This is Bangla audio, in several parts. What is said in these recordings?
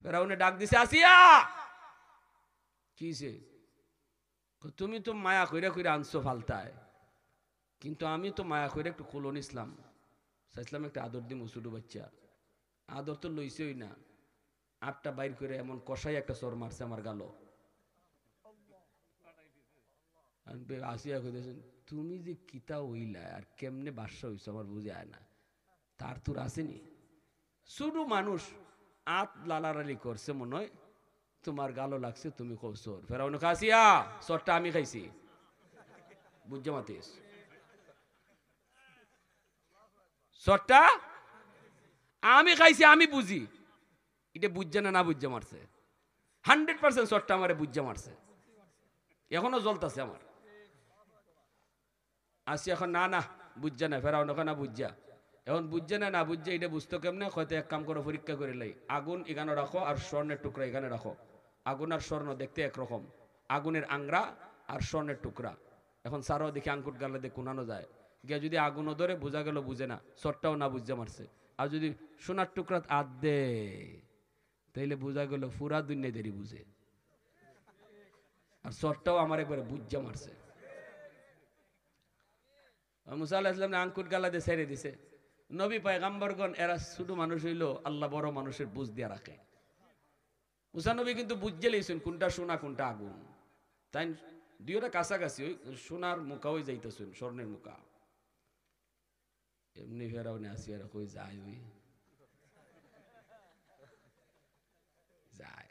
ফেরাউনে ডাক দিছে, আসিয়া কিছে? তুমি তো মায়া কইরা কইরা আনছো ফালতায়, কিন্তু আমি তো মায়া কইরা একটু খুলন ইসলাম চাইছিলাম, একটা আদর দিমু ছোট বাচ্চা। আদর তো লইছেই না, আটটা বাইর করে এমন কষাই একটা চর মারছে আমার গালো। আসিয়া কইতেছেন, তুমি যে কিতা হইলা আর কেমনে বাসা হইছো আমার বুঝে আয় না। তার তোর আসেনি, শুধু মানুষ আত লালারালি করছে মনে হয়, তোমার গালো লাগছে, তুমি কও চোর। ফেরাউন আসিয়া চরটা আমি খাইছি, বুঝছে মাতিস, চরটা আমি খাইছি, আমি বুঝি। এটা বুঝছে না, না বুঝছে মারছে, 100% চরটা আমারে বুঝছে মারছে, এখনো জ্বলতেছে আমার। আসি এখন না না বুঝছে না, ফেরাউন ওখানে না বুঝছা, এখন বুঝছে না, না বুঝছে এটা বুঝতো কেমনে? হয়তো এক কাম করো, পরীক্ষা করে লাই, আগুন এখানে রাখো আর স্বর্ণের টুকরা এখানে রাখো। আগুন আর স্বর্ণ দেখতে একরকম, আগুনের আংরা আর স্বর্ণের টুকরা। এখন সারাও দেখে আঙ্কুট গালে দিয়ে কোনানো যায়, গিয়া যদি আগুনও ধরে বোঝা গেল বুঝে না, চরটাও না বুঝতে মারছে। আর যদি সোনার টুকরা আদ দে, তাইলে বোঝা গেল পুরা দুনিয়া দেরি বুঝে, আর চরটাও আমার একবারে বুঝতে মারছে। মুসা আলাইহিস সালাম আঙ্কুট গালা দিয়ে ছেড়ে দিছে। নবী পয়গাম্বরগণ এরা ছোট মানুষ হইলো, আল্লাহ বড় মানুষের বুঝ দিয়া রাখে। মুসা নবী কিন্তু বুঝতে লইছেন কোনটা সোনা কোনটা আগুন, তাই দুইটা কাছাকাছি, ওই সোনার মুখা ওই যাইতেছেন স্বর্ণের মুখা। এমনি ফেরাউনে আসিয়া কই যায়, ওই যায়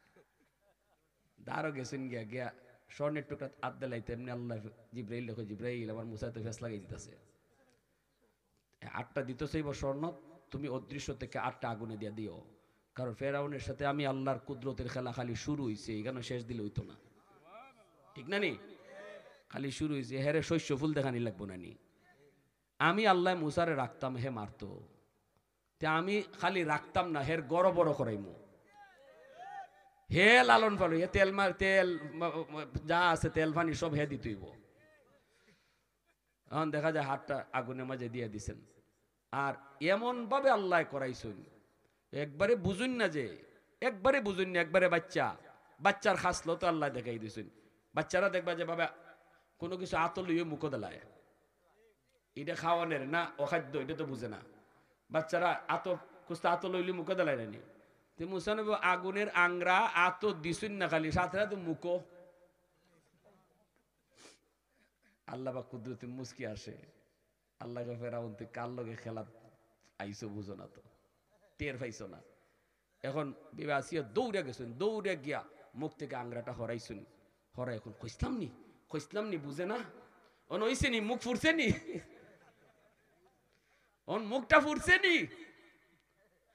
দাঁড়ো গেছেন গিয়া গিয়া স্বর্ণের টুকরা আদ্দে লাইতে, এমনি আল্লাহ জিব্রাইল দেখো, জিব্রাইল আমার মুসাতে ফেস লাগাই দিতেছে, 8টা দিতেছে এবার স্বর্ণ, তুমি অদৃশ্য থেকে 8টা আগুনে দিয়া দিও, কারণ ফেরাউনের সাথে আমি আল্লাহর কুদরতের খেলা খালি শুরু হইছে, এখানে শেষ দিলে হইতো না, ঠিক না নি? খালি শুরু হইছে, হেরে শস্য ফুল দেখানি লাগবো না নি। আমি আল্লাহ মুসারে রাখতাম, হে মারতো, তে আমি খালি রাখতাম না, হের গড় বড় করাইমু, হে লালন পালন, হে তেল মার তেল যা আছে তেল পানি সব হে দিতেইব। এখন দেখা যায় হাতটা আগুনের মাঝে দিয়ে দিছেন, আর এমন ভাবে আল্লাহ করাইছেন, একবারে বুঝুন না যে, একবারে বুঝুন না, একবারে বাচ্চা, বাচ্চার খাসলো তো আল্লাহ দেখাই দিছেন। বাচ্চারা দেখবা যে বাবা কোনো কিছু আতল লইয়ে মুখ দেলায়, এটা খাওয়ানের না অখাদ্য, এটা তো বুঝে না। বাচ্চারা আত কুস্তা আতল লইলে মুখ দেলায় নানি, তো মুসানব আগুনের আংরা আত দিছুন না, খালি সাথে তো মুখো আল্লাহ বা কুদরতি মুস্কি আসে। আল্লাহকে ফেরাউন তুই কার লগে খেলা আইসো, বুঝো না তো, টের পাইছো না। এখন বিবে আসিয়া দৌড়ে গেছেন, দৌড়ে গিয়া মুখ থেকে আংরাটা হরাইছুন, হরাই এখন কইসলাম নি বুঝে না, অন হইছে নি, মুখ ফুরছে নি, অন মুখটা ফুরছে নি।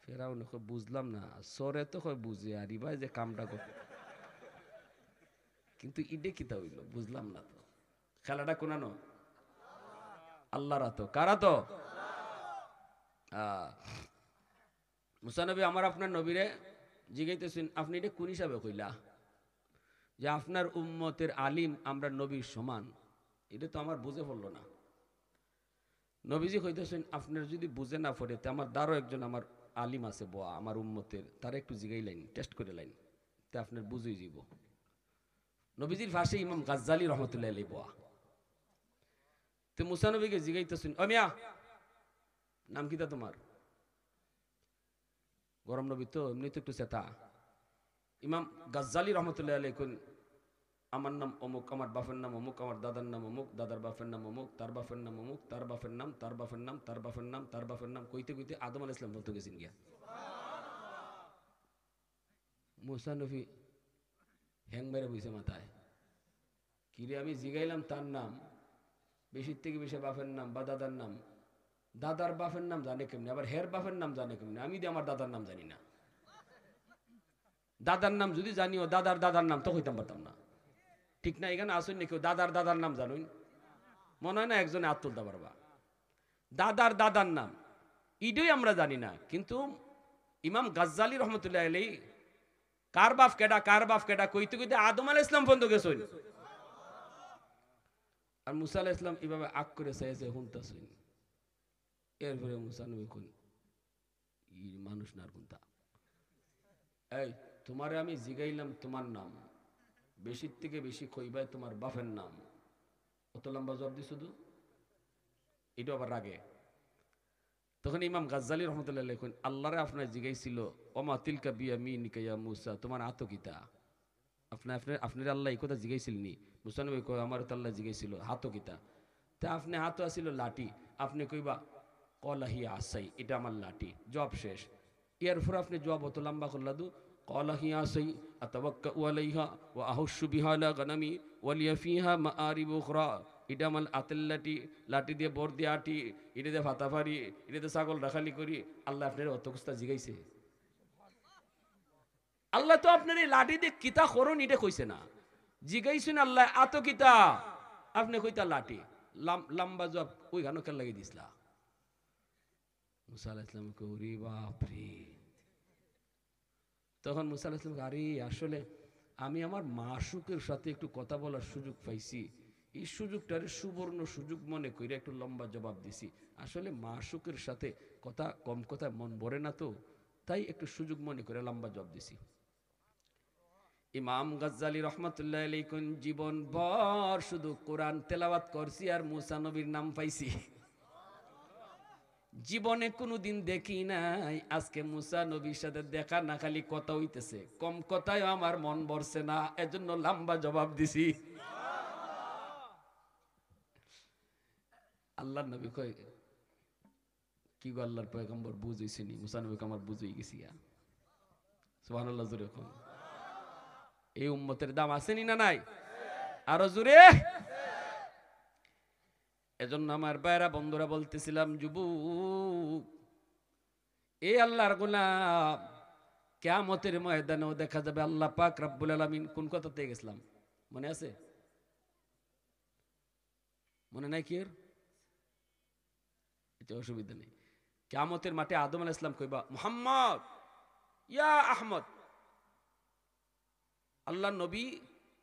ফেরাউন বুঝলাম না, সরে তো কয় বুঝে, আর ইবাই যে কামটা করতে, কিন্তু ইডে কিতা হইল বুঝলাম না তো। খেলাটা কোনানো আল্লাহর তো, কারা তো? মুসা নবী আমার আপনার নবীরে জিগাইতেছেন, আপনি এটা কোন হিসাবে কইলা যে আপনার উম্মতের আলিম আমরা নবীর সমান? এটা তো আমার বুঝে পড়লো না। নবীজি কইতেছেন, আপনার যদি বুঝে না পড়ে, তে আমার দ্বারও একজন আমার আলিম আছে বোয়া আমার উম্মতের, তারা একটু জিগাই লাইন, টেস্ট করে লাইন, তে আপনার বুঝেই যাব। নবীজির ভাষে ইমাম গাজ্জালি রহমতুল্লাহ আলাইহি বোয়া। তো মুসা নবীকে জিগাইতেছেন, ও মিয়া নাম কিতা তোমার? গরম নবী তো এমনি তো একটু চেতা। ইমাম গাজ্জালি রহমতুল্লাহ আলাইহি কোন, আমার নাম অমুক, আমার বাপের নাম অমুক, আমার দাদার নাম অমুক, দাদার বাপের নাম অমুক, তার বাপের নাম অমুক, তার বাপের নাম, তার বাপের নাম, তার বাপের নাম, তার বাপের নাম, কইতে কইতে আদম আলাইহিস সালাম বলতে গেছেন গিয়া। মুসা নবী হ্যাং মেরে বইছে মাথায়, কিরে আমি জিগাইলাম তার নাম, বেশির থেকে বেশি বাপের নাম বা দাদার নাম, দাদার বাপের নাম জানে কেমনি, আবার হের বাপের নাম জানে কেমনি? আমি দিয়ে আমার দাদার নাম জানি না। দাদার নাম যদি জানিও, দাদার দাদার নাম তো কইতাম পারতাম না, ঠিক না? এখানে আসুন নাকি দাদার দাদার নাম জানুন, মনে হয় না একজনে হাত তুলতে পারবা। দাদার দাদার নাম ইডই আমরা জানি না, কিন্তু ইমাম গাজ্জালি রহমতুল্লাহ আলাইহি কার বাপ কেডা, কার বাপ কেডা কইতে কইতে আদম আলাইহিস সালাম পর্যন্ত গেছেন। আর মুসা আলাইহিস সালাম এইভাবে আগ করে চাইছে শুনতাছেন। এরপরে মুসা নবী কোন ই মানুষ না, আর কোনটা এই তোমারে আমি জিগাইলাম তোমার নাম, বেশির থেকে বেশি কইবাই তোমার বাপের নাম, অত লম্বা জবাব দি শুধু, এটা আবার রাগে। তখন ইমাম গাজ্জালী রহমতুল্লাহ লেখেন, আল্লাহরে আপনার জিগাইছিল ওমা তিলকা বিয়ামিনিকা ইয়া মুসা, তোমার হাত কিতা? আপনার আল্লাহ এই কথা জিগাইছিলনি? মুসা নবী কয় আমার তো আল্লাহ জিগাইছিল হাত কিতা। তা আপনি হাত আসিল লাঠি, আপনি কইবা কলাহি আসাই, এটা আমার লাঠি, জব শেষ। এর পর আপনি জবাব অত লম্বা করলা দু, কলাহি আসাই আতাওয়াক্কাউ আলাইহা ওয়া আহুশু বিহা লা গানামি ওয়া লিয়া ফিহা মাআরিবু উখরা, এটা আমার আতের লাঠি, লাঠি দিয়ে বর দিয়ে আটি, এটা দিয়ে ভাতা পারি, এটা দিয়ে ছাগল রাখালি করি। আল্লাহ আপনার অত কুস্তা জিগাইছে? আল্লাহ তো আপনার এই লাঠি দিয়ে কিতা করুন এটা কইছে না, জিগাইছেন আল্লাহ আত কিতা, আপনি কইতা লাঠি, লম্বা জব ওই গানো কেন লাগিয়ে দিসলা? মুসা আলাইহিস সালাম করি বাপরে। তখন মুসা আলাইহিস সালাম, আরে আসলে আমি আমার মাশুকের সাথে একটু কথা বলার সুযোগ পাইছি, এই সুযোগটারে সুবর্ণ সুযোগ মনে করে একটু লম্বা জবাব দিছি। আসলে মাশুকের সাথে কথা কম কথা মন ভরে না, তো তাই একটু সুযোগ মনে করে লম্বা জবাব দিছি। ইমাম গাজ্জালী রহমতুল্লাহ আলাইহি জীবন ভর শুধু কোরআন তেলাওয়াত করছি আর মুসা নবীর নাম পাইছি, জীবনে কোনোদিন দেখি নাই। আজকে মুসা নবীর সাথে দেখা না, খালি কথা হইতেছে, কম কথায় আমার মন ভরছে না, এজন্য লম্বা জবাব দিছি। আল্লাহর নবী কয় কি গো আল্লাহর পয়গম্বর বুঝ হইছেনি? মুসা নবীকে আমার বুঝ হয়ে গেছি। সুবহানাল্লাহ জোরে কোন। এই উম্মতের দাম আসেনি না নাই? আরো জোরে। এজন্য আমার ভাইরা বন্ধুরা বলতেছিলাম, যুবক এই আল্লাহর গোলাম কিয়ামতের ময়দানেও দেখা যাবে আল্লাহ পাক রব্বুল আলামিন, কোন কথাতে গেছিলাম মনে আছে? মনে নাই কি? এটা অসুবিধা নেই। কিয়ামতের মাঠে আদম আলাইহিস সালাম কইবা মুহাম্মদ ইয়া আহমদ। আল্লাহ নবী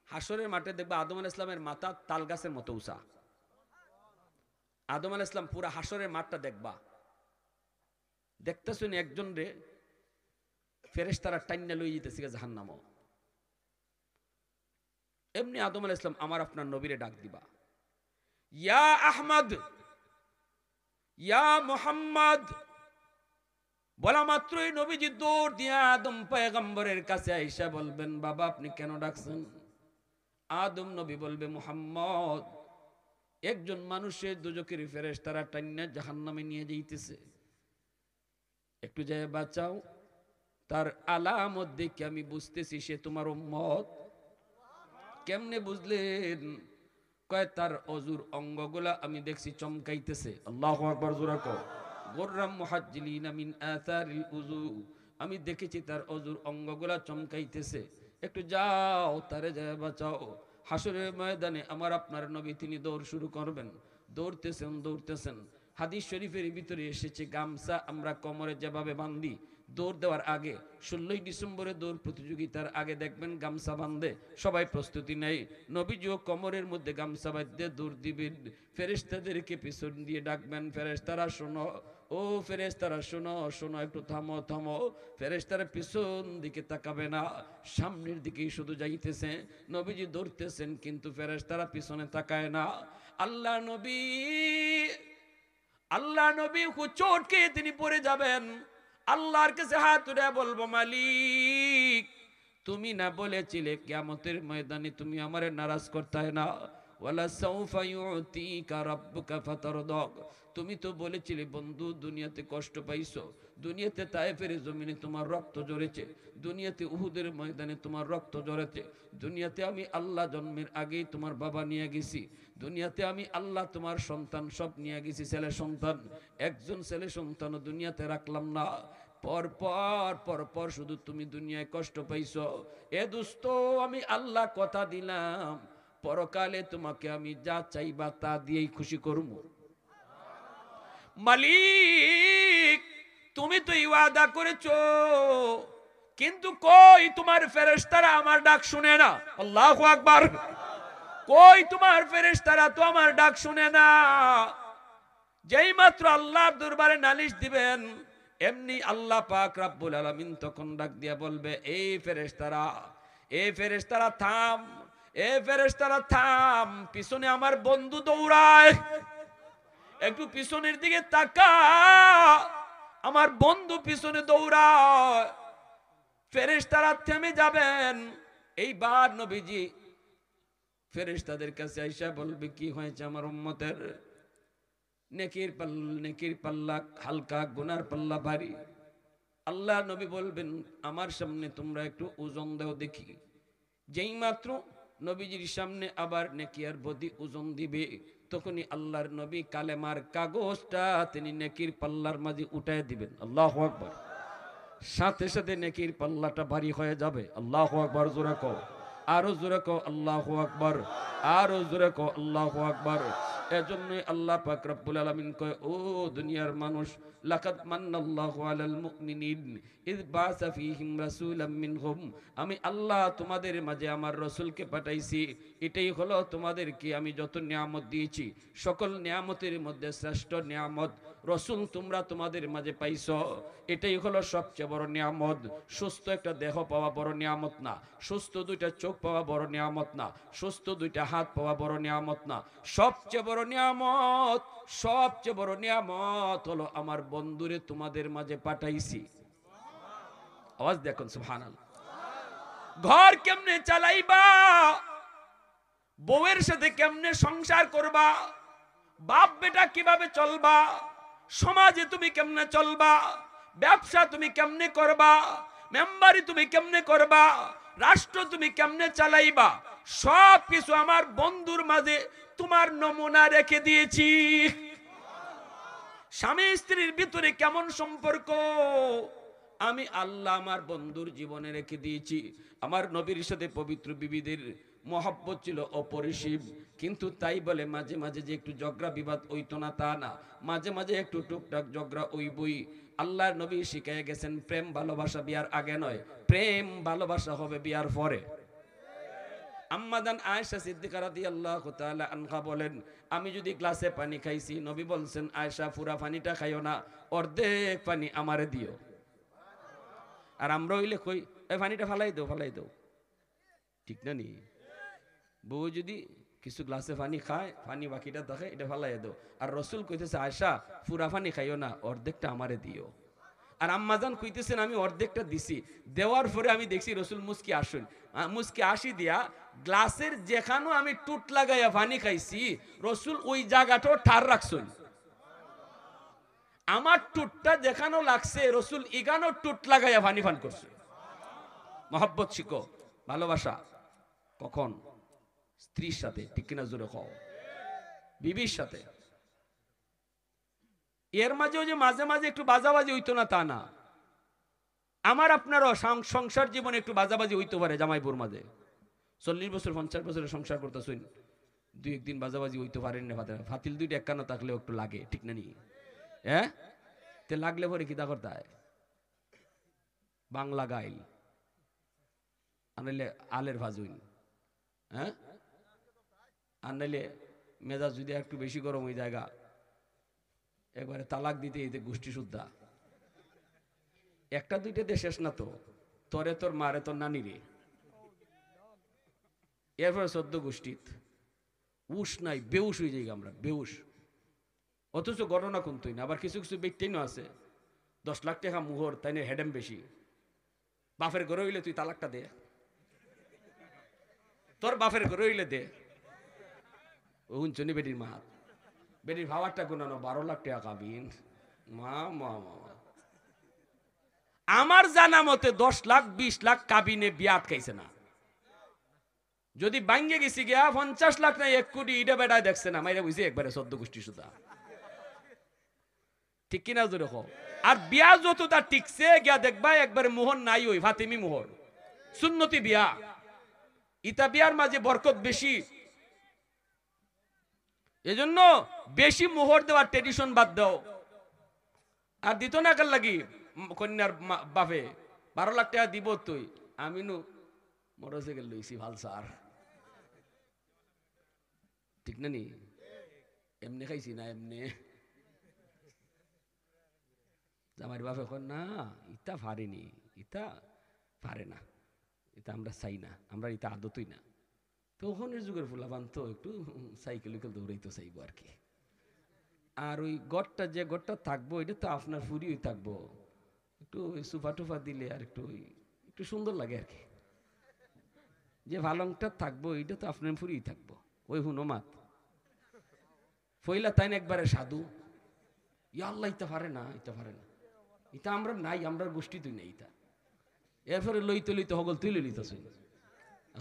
হাসরের মাঠে দেখবা আদম আলাইহিস সালামের মাথা তাল গাছের মতো উঁচা। আদম আলাইহিস সালাম পুরা হাসরের মাঠটা দেখবা, দেখতেছেন একজন রে ফেরেশতারা টাইন্না লই যেতেছে জাহান্নামে। এমনি আদম আলাইহিস সালাম আমার আপনার নবীরে ডাক দিবা, ইয়া আহমদ ইয়া মুহাম্মদ। বলা মাত্রই নবীজি দৌড় দিয়া আদম পয়গম্বরের কাছে আইসা বলবেন, বাবা আপনি কেন ডাকছেন? আদম নবী বলবে, মুহাম্মদ একজন মানুষের দুজকের ফেরেশতারা টাইন্না জাহান্নামে নিয়ে যাইতেছে, একটু যায় বাঁচাও। তার আলামত দেখে আমি বুঝতেছি সে তোমার উম্মত। কেমনে বুঝলেন? কয় তার অজুর অঙ্গগুলা আমি দেখছি চমকাইতেছে। আল্লাহু আকবার জোরে কও। গুররাম মুহাজ্জিলিনা মিন আথারিল উযু, আমি দেখেছি তার অজুর অঙ্গগুলা চমকাইতেছে, একটু যাও তারে যায় বাঁচাও। হাসরের ময়দানে আমার আপনার নবী তিনি দৌড় শুরু করবেন, দৌড়তেছেন দৌড়তেছেন। হাদিস শরীফের ভিতরে এসেছে গামছা আমরা কোমরে যেভাবে বাঁধি দৌড় দেওয়ার আগে, 16ই ডিসেম্বরে দৌড় প্রতিযোগিতার আগে দেখবেন গামছা বাঁধে সবাই প্রস্তুতি নেয়। নবীজিও কোমরের মধ্যে গামছা বাঁধতে দৌড় দিবেন, ফেরেশতাদেরকে পিছন দিয়ে ডাকবেন, ফেরেশতারা শোনো, ও ফেরেশতারা শোনো শোনো, একটু থামো থামো। ফেরেশতারা পিছন দিকে তাকাবে না, সামনের দিকেই শুধু যাইতেছে। নবীজি দৌড়তেছেন কিন্তু ফেরেশতারা পিছনে তাকায় না। আল্লাহ নবী হুচট খেয়ে তিনি পড়ে যাবেন। আল্লাহর কাছে হাত তুলে বলবো, মালিক তুমি না বলেছিলে কিয়ামতের ময়দানে তুমি আমারে নারাজ করতে না, ওয়ালা সাউফা ইউতিকা রাব্বুকা ফাতারদা, তুমি তো বলেছিলে বন্ধু দুনিয়াতে কষ্ট পাইছো, দুনিয়াতে তায়েফের জমিনে তোমার রক্ত ঝরেছে, দুনিয়াতে উহুদের ময়দানে তোমার রক্ত ঝরেছে, দুনিয়াতে আমি আল্লাহ জন্মের আগেই তোমার বাবা নিয়ে গেছি, দুনিয়াতে আমি আল্লাহ তোমার সন্তান সব নিয়ে গেছি, ছেলে সন্তান, একজন ছেলে সন্তানও দুনিয়াতে রাখলাম না। পর শুধু তুমি দুনিয়ায় কষ্ট পাইছো। এ দোস্ত আমি আল্লাহ কথা দিলাম পরকালে তোমাকে আমি যা চাইবা তা দিয়েই খুশি করব। মালিক তুমি তো ওয়াদা করেছো, কিন্তু কই তোমার ফেরেশতারা আমার ডাক শুনে না। আল্লাহু আকবার। কই তোমার ফেরেশতারা তো আমার ডাক শুনে না। যেই মাত্র আল্লাহর দরবারে নালিশ দিবেন, এমনি আল্লাহ পাক রব্বুল আলামিন তখন ডাক দিয়া বলবে, এই ফেরেশতারা, এই ফেরেশতারা থাম, এই ফেরেশতারা থাম, পিছনে আমার বন্ধু দৌড়ায়, একটু পিছনের দিকে তাকা, আমার বন্ধু পিছনে দৌড়ায়। ফেরেশতারা থেমে যাবেন। এইবার নবীজি ফেরেশতাদের কাছে আইসা বলবে, কি হয়েছে আমার উম্মতের? নেকির পাল্লা হালকা, গুনার পাল্লা ভারী। আল্লাহ নবী বলবেন, আমার সামনে তোমরা একটু ওজন দাও দেখি। যেই মাত্র নবীজির সামনে আবার নেকি আর বদি ওজন দিবে, তখনই আল্লাহর নবী কালেমার কাগজটা তিনি নেকির পাল্লার মাঝে উঠায় দিবেন। আল্লাহু আকবার। সাথে সাথে নেকির পাল্লাটা ভারী হয়ে যাবে। আল্লাহু আকবার। জোরে কও, আরো জোরে কও আল্লাহু আকবার, আরো জোরে কও আল্লাহু আকবার। এজন্যই আল্লাহ পাক রব্বুল আলামিন কয়, ও দুনিয়ার মানুষ, লাকাদ মান্নাল্লাহু আলাল মুমিনিন ইয বাসা ফীহিম রাসূলাম মিনহুম, আমি আল্লাহ তোমাদের মাঝে আমার রাসূলকে পাঠাইছি। এটাই হলো তোমাদেরকে আমি যত নিয়ামত দিয়েছি, সকল নিয়ামতের মধ্যে শ্রেষ্ঠ নিয়ামত রাসূল তোমরা তোমাদের মাঝে পাইছো। এটাই হলো সবচেয়ে বড় নিয়ামত। সুস্থ একটা দেহ পাওয়া বড় নিয়ামত না, সুস্থ দুইটা চোখ পাওয়া বড় নিয়ামত না, সুস্থ দুইটা হাত পাওয়া বড় নিয়ামত না। সবচেয়ে বড় নিয়ামত, সবচেয়ে বড় নিয়ামত হলো আমার বন্ধুরে তোমাদের মাঝে পাঠাইছি। আওয়াজ দেখুন, সুবহানাল্লাহ। ঘর কেমনে চালাইবা, বউয়ের সাথে কেমনে সংসার করবা, বাপ বেটা কিভাবে চলবা, সমাজে তুমি কেমনে চলবা, ব্যবসা তুমি কেমনে করবা, মেম্বারি তুমি কেমনে করবা, রাষ্ট্র তুমি কেমনে চালাইবা, সব কিছু আমার বন্ধুর মাঝে তোমার নমুনা রেখে দিয়েছি। স্বামী স্ত্রীর ভিতরে কেমন সম্পর্ক আমি আল্লাহ আমার বন্ধুর জীবনে রেখে দিয়েছি। আমার নবীর সাথে পবিত্র বিবিদের মহব্বত ছিল অপরিসীম, কিন্তু তাই বলে মাঝে মাঝে যে একটু ঝগড়া বিবাদ হইতো না তা না, মাঝে মাঝে একটু টুকটাক ঝগড়া হইবই। আল্লাহর নবী শিখিয়ে গেছেন, প্রেম ভালোবাসা বিয়ার আগে নয়, প্রেম ভালোবাসা হবে বিয়ার পরে। আম্মাদান আয়েশা সিদ্দিকা রাদিয়াল্লাহু তাআলা আনহা বলেন, আমি যদি গ্লাসে পানি খাইছি, নবী বলছেন, আয়েশা পুরা পানিটা খাইও না, অর্ধেক পানি আমারে দিও। আর আমরা হইলে কই, এই পানিটা ফালাই দাও, ফালাই দাও, ঠিক না নি? বউ যদি কিছু গ্লাসে পানি খায়, পানি বাকিটা দেখে, এটা ফালাই দাও। আর রসুল কইতেছে, আয়েশা পুরা পানি খাইও না, অর্ধেকটা আমারে দিও। আর আম্মাজান কইতেছেন, আমি অর্ধেকটা দিছি, দেওয়ার পরে আমি দেখছি রসুল মুস্কি আসুন, মুস্কি আসি দিয়া গ্লাসের যেখানেও আমি টুট লাগাইয়া পানি খাইছি, রসুল ওই জায়গাটাও ঠার রাখছুন। আমার টুটটা যেখানেও লাগছে, রসুল ইগানো টুট লাগাইয়া পানি পান করছে। মহব্বত শিখো, ভালোবাসা কখন? স্ত্রীর সাথে, ঠিক কিনা জোরে কও, বিবির সাথে। এর মাঝেও যে মাঝে মাঝে একটু বাজাবাজি হইতো না তা না, আমার আপনারও সংসার জীবনে একটু বাজাবাজি হইতে পারে। জামাইপুর মাঝে 40 বছর 50 বছরের সংসার করতেছেন, দুই একদিন বাজাবাজি হইতে পারেন না, ফাতিল দুইটা একান্ন থাকলেও একটু লাগে, ঠিক না নি? হ্যাঁ, তে লাগলে পরে কি তা করতে হয়? বাংলা গাইল আনাইলে আলের ভাজুইন, হ্যাঁ, আনাইলে মেজাজ যদি একটু বেশি গরম ওই জায়গা একবারে তালাক দিতে এতে গোষ্ঠী শুদ্ধা। একটা দুইটাতে শেষ না তো, তরে তোর মারে তোর নানি রে, এরপরে 14 গোষ্ঠীত উস নাই, বেউস হয়ে যাই আমরা, বেউস। অথচ ঘটনা কোনতই না। আবার কিছু কিছু ব্যক্তিও আছে 10 লাখ টাকা মুহর, তাই না হেডেম বেশি। বাপের ঘরে হইলে তুই তালাকটা দে, তোর বাপের ঘরে হইলে দে। উঞ্চনি বেটির মা, বেটির ভাবারটা গুনানো 12 লাখ টাকা কাবিন, মা মা মা। আমার জানা মতে 10 লাখ 20 লাখ কাবিনে বিয়া আটকাইছে না। যদি বাঙ্গে গেছি গিয়া 50 লাখ না 1 কোটি, ইটা বেটায় দেখছে না, মাইরা বুঝি একবারে 14 গোষ্ঠী সুদা, ঠিক কিনা জোরে কও। আর বিয়া যত তার টিকছে গিয়া দেখবা একবারে মোহর নাই, ওই ফাতেমি মোহর, সুন্নতি বিয়া। ইতা বিয়ার মাঝে বরকত বেশি। এজন্য বেশি মোহর দেওয়ার ট্রেডিশন বাদ দাও। আর দিত না কার লাগি কন্যার বাপে 12 লাখ টাকা দিব, তুই আমি নু মোটরসাইকেল লইছি ভাল সার, ঠিক না নি? এমনি খাইছি না, এমনি জামাইর বাপ এখন না, ইটা পারেনি, ইটা পারে না, এটা আমরা চাই না, আমরা এটা আদতই না। তখনের যুগের ফুলাবান তো একটু সাইকেল দৌড়াইতে চাইবো আর কি। আর ওই গড়টা যে গড়টা থাকবো এটা তো আপনার ফুরিই থাকবো, একটু ওই সুফা টুফা দিলে আর একটু একটু সুন্দর লাগে আর কি। যে ভালংটা থাকবো এটা তো আপনার ফুরিই থাকবো। ওই হুনমাত ফইলা তাই না একবারে সাধু, ইয়া আল্লাহ ইটা পারে না, ইটা পারে না, এটা আমরা নাই, আমরা গোষ্ঠী তুই নেই ইটা। এরপরে লইতে লইতে হগল তুই লইতেছ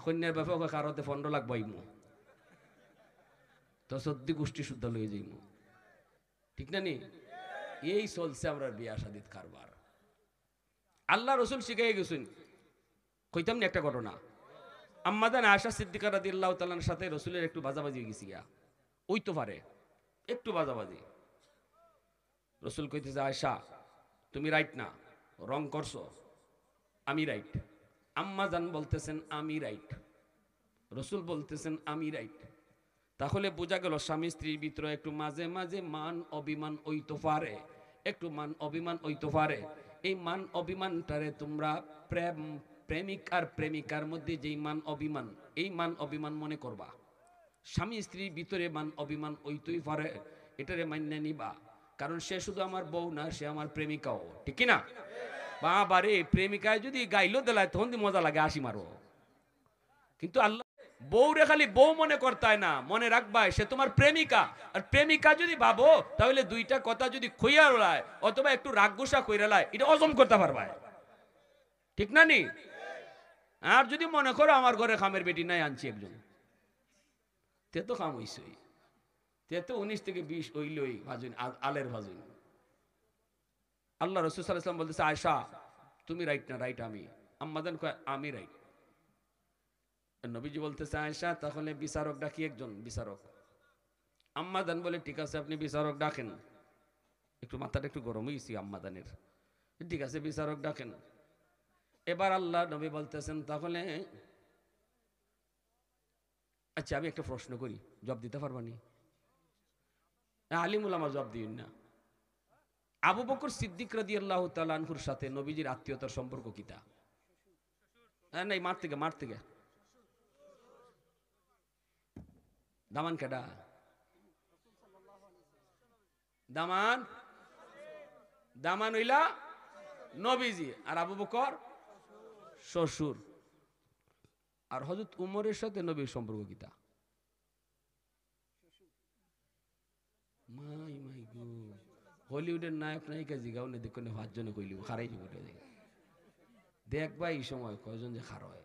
কন্যার ব্যাপারে কারোতে 15 লাখ বইমু তো সত্যি গোষ্ঠী শুদ্ধ লয়ে যাইমু, ঠিক না নি? এই চলছে আমরা বিয়া শাদিত কারবার। আল্লাহ রসুল শিখাই গেছেন। কইতাম না একটা ঘটনা, আম্মাদান আয়েশা সিদ্দিকা রাদিয়াল্লাহু তাআলার সাথে রসুলের একটু বাজাবাজি হয়ে গেছি গা, ওই তো পারে একটু বাজাবাজি। রসুল কইতেছে আয়েশা তুমি রাইট না, রং করছো, আমি রাইট। আম্মা জান বলতেছেন আমি রাইট, রসুল বলতেছেন আমি রাইট। তাহলে বোঝা গেল স্বামী স্ত্রীর ভিতরে একটু মাঝে মাঝে মান অভিমান হইতে পারে, একটু মান অভিমান হইতে পারে। এই মান অভিমানটারে তোমরা প্রেমিক আর প্রেমিকার মধ্যে যেই মান অভিমান, এই মান অভিমান মনে করবা। স্বামী স্ত্রীর ভিতরে মান অভিমান হইতেই পারে, এটারে মান্য নিবা, কারণ সে শুধু আমার বউ না, সে আমার প্রেমিকাও, ঠিক না? বাবারে প্রেমিকায় যদি গাইলো দেলায় তখন মজা লাগে, আসি মারো। কিন্তু আল্লাহ বউরে খালি বউ মনে করতায় না, মনে রাখবাই সে তোমার প্রেমিকা। আর প্রেমিকা যদি ভাবো তাহলে দুইটা কথা যদি খইয়া রলায় অথবা একটু রাগ গোসা কইরালায়, এটা হজম করতে পারবাই, ঠিক না নি? আর যদি মনে করো আমার ঘরে খামের বেটি নাই, আনছি একজন, তে তো খাম হইছই, তে তো 19 থেকে 20 হইলই ভাজুন, আলের ভাজুন। আল্লাহ রাসূল সাল্লাল্লাহু আলাইহি ওয়াসাল্লাম বলতেছে আয়েশা তুমি রাইট না, রাইট আমি। আম্মাজান কয় আমি রাইট। নবীজি বলতেছে আয়েশা তাহলে বিচারক ডাকি, একজন বিচারক। আম্মাজান বলে ঠিক আছে আপনি বিচারক ডাকেন। একটু মাথাটা একটু গরম হয়েছি আম্মাজানের, ঠিক আছে বিচারক ডাকেন। এবার আল্লাহ নবী বলতেছেন তাহলে আচ্ছা আমি একটা প্রশ্ন করি, জবাব দিতে পারবানি? আলিমুল আমার জবাব দিন না। আবু বকর সিদ্দিক রাদিয়াল্লাহু তাআলা আনহুর সাথে নবীজির আত্মীয়তার সম্পর্ক কিতা? নাই মার থেকে দামান কেডা? দামান হইলা নবীজি, আর আবু বকর শ্বশুর। আর হযরত উমরের সাথে নবীর সম্পর্ক কিতা? মাই গো, হলিউডের নায়ক নায়িকা জিগাও না দেখো, 5 জনে কইলিব খারাই যাব দেখবা এই সময় কয়জন যে খার হয়।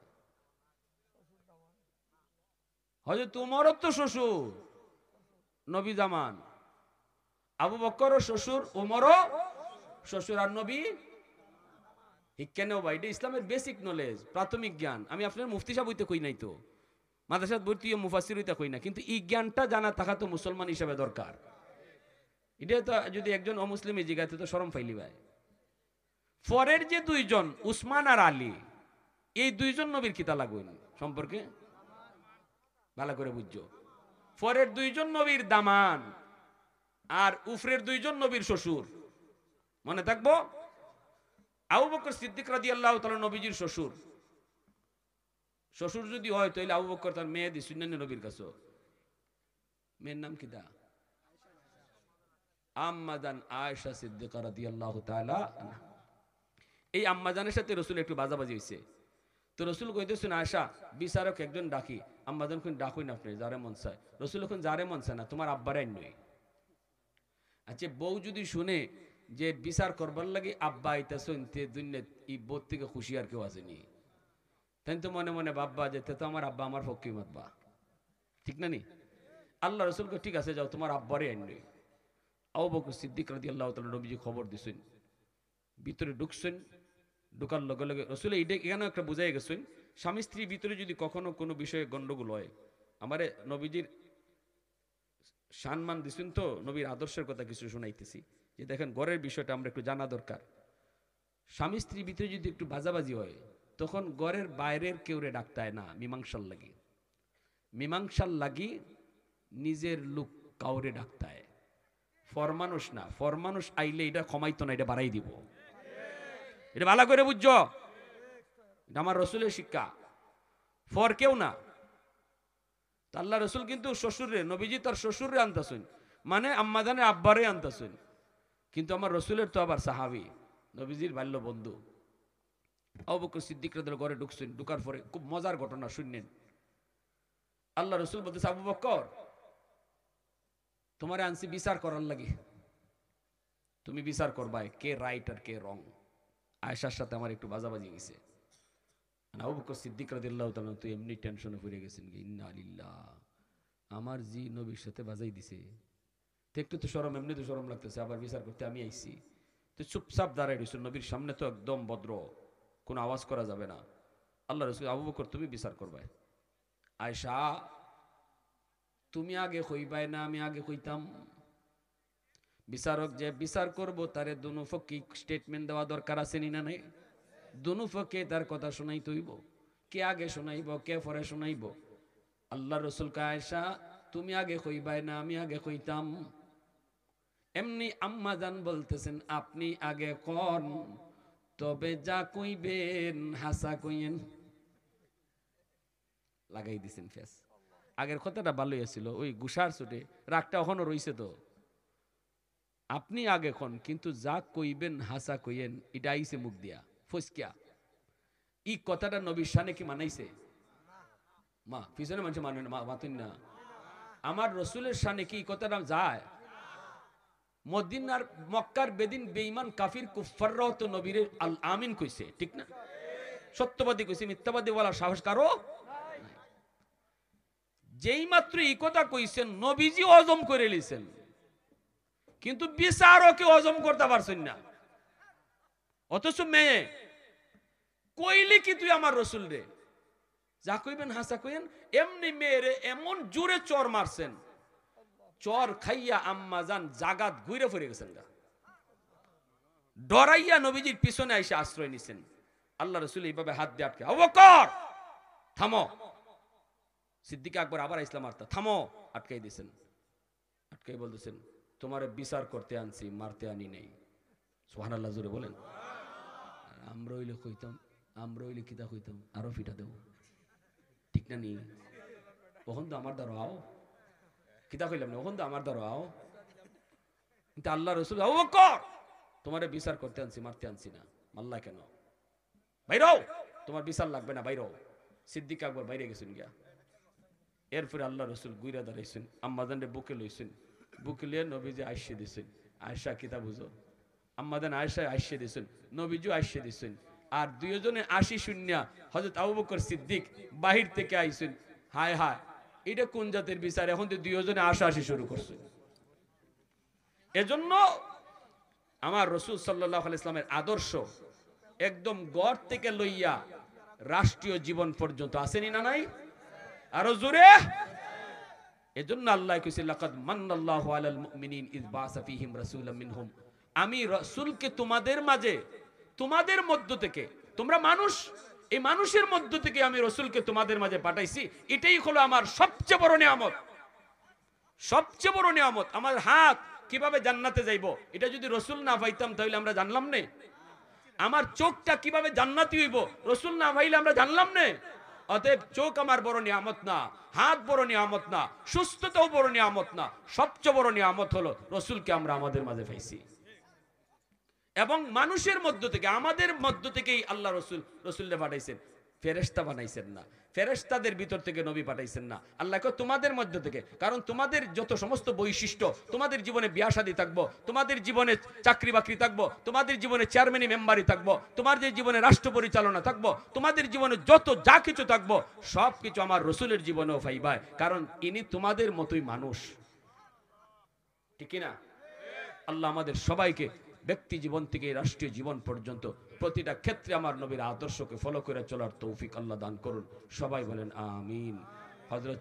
হযরত উমরও তো শ্বশুর, নবী জামান। আবু বকরও শ্বশুর, উমরও শ্বশুর, আর নবী কেন ভাই? এটা ইসলামের বেসিক নলেজ, প্রাথমিক জ্ঞান। আমি আপনার মুফতি সাহেব হইতে কই নাই তো, মাদ্রাসাত ভর্তি মুফাসসির হইতে কই না, কিন্তু এই জ্ঞানটা জানা থাকা তো মুসলমান হিসেবে দরকার। এটা তো যদি একজন অমুসলিমে জিগাইতে তো শরম ফাইলি ভাই। পরের যে দুইজন উসমান আর আলী, এই দুইজন নবীর কিতা লাগুন সম্পর্কে ভালো করে বুঝছো। পরের দুইজন নবীর দামান, আর উফরের দুইজন নবীর শ্বশুর। মনে থাকবো, আবু বকর সিদ্দিক রাদিয়াল্লাহু তাআলা নবীজির শ্বশুর। শ্বশুর যদি হয় তাহলে আবু বকর তার মেয়ে দি সুন্নানি নবীর কাছে। মেয়ের নাম কিতা? আম্মাজান আয়েশা সিদ্দিকা রাদিয়াল্লাহু তাআলা। এই আম্মাজানের সাথে রসুল একটু বাজাবাজি হয়েছে, তো রসুল কইতেছেন আয়েশা বিচারক একজন ডাকি। আম্মাজান কোন ডাকুই না আপনি, যারে মন চায়। রসুল এখন যারে মন চায় না, তোমার আব্বারে নই। আচ্ছা বউ যদি শুনে যে বিচার করবার লাগে আব্বা আইতাছেন, তে দুনিয়া এই বোধ থেকে খুশি আর কেউ আসেনি। তাই তো মনে মনে ভাববা যে তে তো আমার আব্বা আমার পক্ষে মাতবা, ঠিক না নি? আল্লাহ রসুলকে ঠিক আছে যাও তোমার আব্বারে আনবে। আবু বকর সিদ্দিক রাদিয়াল্লাহু তাআলা নবীজি খবর দিছেন, ভিতরে ঢুকছেন। ঢুকার লগে লগে রসুল এইটা এখানে একটা বুঝাই গেছেন, স্বামী স্ত্রীর ভিতরে যদি কখনো কোনো বিষয়ে গন্ডগোল হয়, আমারে নবীজির সম্মান দিছেন তো, নবীর আদর্শের কথা কিছু শোনাইতেছি যে দেখেন ঘরের বিষয়টা আমরা একটু জানা দরকার। স্বামী স্ত্রীর ভিতরে যদি একটু বাজাবাজি হয়, তখন ঘরের বাইরের কেউরে ডাকতায় না, মীমাংসার লাগি নিজের লোক কাউরে ডাকতায়। ফরমানুষ না, ফরমানুষ আইলে এটা কমাইতো না, এটা বাড়াই দিব। এটা ভালো করে বুঝছো, এটা আমার রসুলের শিক্ষা, ফর কেউ না। আল্লাহ রসুল কিন্তু শ্বশুরে, নবীজি তার শ্বশুরে আনতেছেন, মানে আম্মাজানের আব্বারে আনতেছেন, কিন্তু আমার রসুলের তো আবার সাহাবি, নবীজির বাল্য বন্ধু আবু বকর সিদ্দিক রাদিয়াল্লাহু ঘরে ঢুকছেন। ঢুকার পরে খুব মজার ঘটনা শুনলেন। আল্লাহ রসুল বলতেছে, আবু বকর তোমারে আনছি বিচার করার লাগে, তুমি বিচার করবাই কে রাইট আর কে রং। আয়েশার সাথে আমার একটু বাজাবাজি গেছে। আবু বকর সিদ্দিক রাদিয়াল্লাহু তাআলা তো এমনি টেনশনে পড়ে গেছেন, ইন্না লিল্লাহ, আমার জি নবীর সাথে বাজাই দিছে, তো একটু তো শরম, এমনি তো শরম লাগতেছে, আবার বিচার করতে আমি আইছি। তো চুপচাপ দাঁড়াই রইছেন, নবীর সামনে তো একদম ভদ্র, কোনো আওয়াজ করা যাবে না। আল্লাহ রাসূল, আবু বকর তুমি বিচার করবাই। আয়েশা তুমি আগে কইবাই না আমি আগে কইতাম? বিচারক যে বিচার করব তারে দুনো পক্ষে স্টেটমেন্ট দেওয়া দরকার আছে নি না নাই? দুনো পক্ষে তার কথা শোনাই তৈব, কে আগে শোনাইব কে পরে শোনাইব? আল্লাহ রসুল কে আয়েশা তুমি আগে কইবাই না আমি আগে কইতাম? এমনি আম্মা জান বলতেছেন আপনি আগে কোন, তবে যা কইবেন হাসা কইয়েন। লাগাই দিছেন ফেস। আগের কথাটা ভালোই ছিল, ওই গুসার ছুটে রাগটা এখনো রইছে। তো আপনি আগে কোন, কিন্তু যা কইবেন হাসা কইয়েন, এটা আইছে মুখ দিয়া ফসকিয়া। এই কথাটা নবীর শানে কি মানাইছে? মা পিছনে মানুষ মানে না, মাতুন না। আমার রসুলের শানে কি কথাটা যায়? মদিনার মক্কার বেদিন বেঈমান কাফির কুফাররাও তো নবীর আল আমিন কইছে, ঠিক না? সত্যবাদী কইছে, মিথ্যাবাদী বলার সাহস কারো নাই। যেই মাত্র এই কথা কইছেন নবীজি হজম করে লিছেন, কিন্তু বিচারকে হজম করতে পারছেন না। অথচ মেয়ে কইলি কি তুই আমার রসুল রে, যা কইবেন হাসা কইেন, এমনি মেয়েরে এমন জোরে চর মারছেন, চর খাইয়া আম্মা জান জাগাত ঘুরে ফিরে গেছেন গা। ডরাইয়া নবীজির পিছনে এসে আশ্রয় নিছেন। আল্লাহ রসুল এইভাবে হাত দিয়ে আটকে, আবু বকর থামো। সিদ্দিক আকবর আবার ইসলাম আর্তা, থামো, আটকাই দিছেন। আটকাই বলতেছেন তোমারে বিচার করতে আনছি, মারতে আনি নাই। সুবহানাল্লাহ জোরে বলেন। আমরা হইলে কইতাম, আমরা হইলে কিতা কইতাম, আরো ফিটা দেব, ঠিক না নি? ওখান তো আমার দ্বারা আও, কিতা কইলাম না, ওখান তো আমার দ্বারা আও। কিন্তু আল্লাহ রসুল, আবু বকর তোমারে বিচার করতে আনছি, মারতে আনছি না। মাল্লা কেন? বাইরও, তোমার বিচার লাগবে না, বাইরও। সিদ্দিক আকবর বাইরে গেছেন গিয়া। এরপরে আল্লাহ রসুল গুইরা দাঁড়াইছেন, আম্মাদান বুকে লইছেন, বুকে লিয়ে নবীজি আইসে দিছেন। আয়েশা কিতা বুঝো, আম্মাদান আয়েশা আইসে দিছেন, নবীজিও আইসে দিছেন। আর দুইজনে আসি শুনিয়া হযরত আবু বকর সিদ্দিক বাহির থেকে আইছেন। হায় হায়, এটা কোন জাতের বিচার, এখন তো দুইজনে আসা আসি শুরু করছে। এজন্য আমার রসুল সাল্লাল্লাহু আলাইহি ইসলামের আদর্শ একদম গড় থেকে লইয়া রাষ্ট্রীয় জীবন পর্যন্ত আসেনি না নাই? আরো জোরে। এজন্য আল্লাহ কইছে লাকাদ মান্নাল্লাহু আলাল মুমিনিন ইয বাসা ফীহিম রাসূলাম মিনহুম, আমি রাসূলকে তোমাদের মাঝে, তোমাদের মধ্য থেকে, তোমরা মানুষ, এই মানুষের মধ্য থেকে আমি রাসূলকে তোমাদের মাঝে পাঠাইছি। এটাই হলো আমার সবচেয়ে বড় নিয়ামত, সবচেয়ে বড় নিয়ামত। আমার হাত কিভাবে জান্নাতে যাইব, এটা যদি রাসূল না পাইতাম তাহলে আমরা জানলাম না। আমার চোখটা কিভাবে জান্নাতি হইব, রাসূল না পাইলে আমরা জানলাম না। অতএব চোখ আমার বড় নিয়ামত না, হাত বড় নিয়ামত না, সুস্থতাও বড় নিয়ামত না, সবচেয়ে বড় নিয়ামত হলো রাসূলকে আমরা আমাদের মাঝে পাইছি। এবং মানুষের মধ্য থেকে, আমাদের মধ্য থেকেই আল্লাহ রাসূলকে পাঠাইছেন, ফেরেশতা বানাইছেন না। ফেরেশতাদের ভিতর থেকে নবী পাঠাইছেন না, আল্লাহ কয় তোমাদের মধ্য থেকে। কারণ তোমাদের যত সমস্ত বৈশিষ্ট্য, তোমাদের জীবনে বিয়া শাদী থাকবো, তোমাদের জীবনে চাকরি বাকরি থাকবো, তোমাদের জীবনে চেয়ারম্যানি মেম্বারি থাকবো, তোমাদের জীবনে রাষ্ট্র পরিচালনা থাকবো, তোমাদের জীবনে যত যা কিছু থাকবো সব কিছু আমার রসুলের জীবনেও পাইবাই। কারণ ইনি তোমাদের মতোই মানুষ, ঠিক না? আল্লাহ আমাদের সবাইকে ব্যক্তি জীবন থেকে রাষ্ট্রীয় জীবন পর্যন্ত প্রতিটা ক্ষেত্রে আমার নবীর আদর্শকে ফলো করে চলার তৌফিক আল্লাহ দান করুন। সবাই বলেন আমিন। হযরত